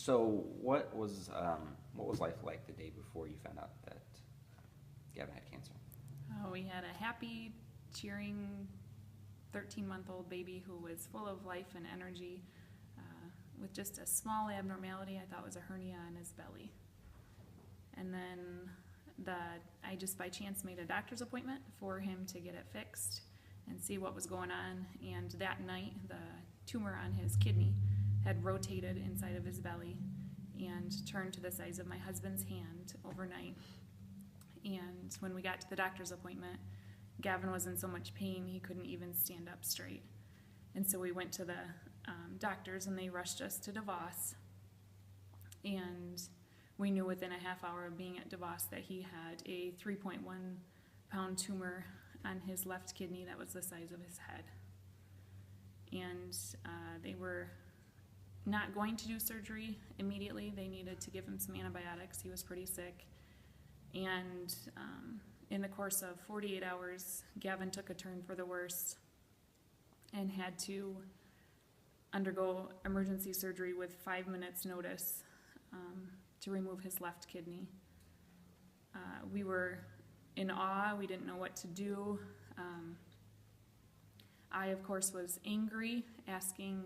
So what was life like the day before you found out that Gavin had cancer? We had a happy, cheering 13-month-old baby who was full of life and energy with just a small abnormality I thought was a hernia in his belly. And then I just by chance made a doctor's appointment for him to get it fixed and see what was going on. And that night, the tumor on his kidney had rotated inside of his belly and turned to the size of my husband's hand overnight. And when we got to the doctor's appointment, Gavin was in so much pain he couldn't even stand up straight. And so we went to the doctors and they rushed us to DeVos. And we knew within a half hour of being at DeVos that he had a 3.1-pound tumor on his left kidney that was the size of his head. And they were not going to do surgery immediately. They needed to give him some antibiotics. He was pretty sick. And in the course of 48 hours, Gavin took a turn for the worse and had to undergo emergency surgery with 5 minutes notice to remove his left kidney. We were in awe. We didn't know what to do. I, of course, was angry, asking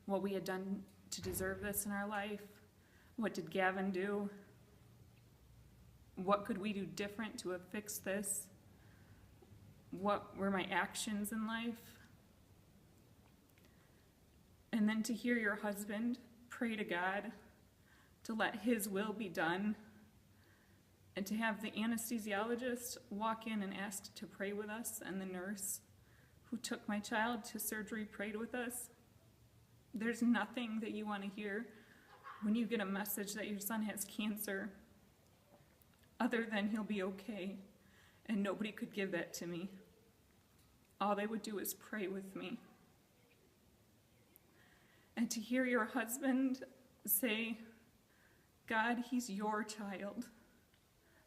what we had done to deserve this in our life. What did Gavin do? What could we do different to have fixed this? What were my actions in life? And then to hear your husband pray to God to let his will be done, and to have the anesthesiologist walk in and ask to pray with us, and the nurse who took my child to surgery prayed with us. There's nothing that you want to hear when you get a message that your son has cancer other than he'll be okay, and nobody could give that to me. All they would do is pray with me. And to hear your husband say, God, he's your child.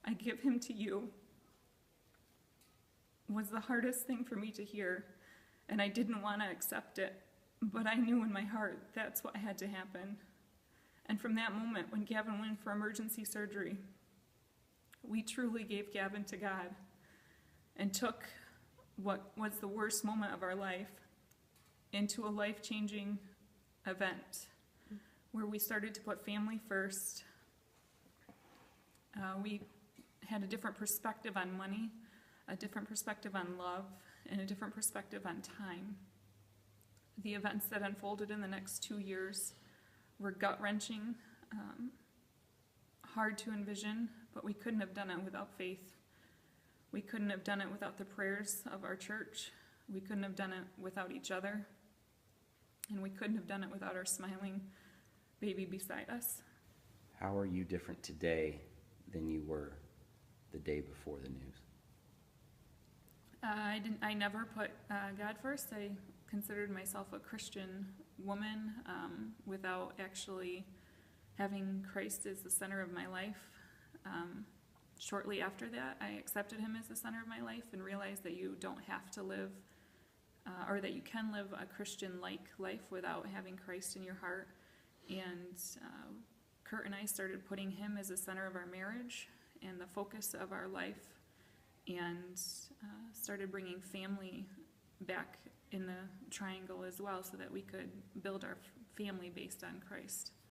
I give him to you, was the hardest thing for me to hear, and I didn't want to accept it, but I knew in my heart that's what had to happen. And from that moment, when Gavin went for emergency surgery, we truly gave Gavin to God and took what was the worst moment of our life into a life-changing event where we started to put family first. We had a different perspective on money, a different perspective on love, and a different perspective on time. The events that unfolded in the next 2 years were gut-wrenching, hard to envision, but we couldn't have done it without faith. We couldn't have done it without the prayers of our church. We couldn't have done it without each other. And we couldn't have done it without our smiling baby beside us. How are you different today than you were the day before the news? I never put God first. I considered myself a Christian woman without actually having Christ as the center of my life. Shortly after that, I accepted him as the center of my life and realized that you don't have to live, or that you can live a Christian-like life without having Christ in your heart. And Kurt and I started putting him as the center of our marriage and the focus of our life, and started bringing family back in the triangle as well so that we could build our family based on Christ.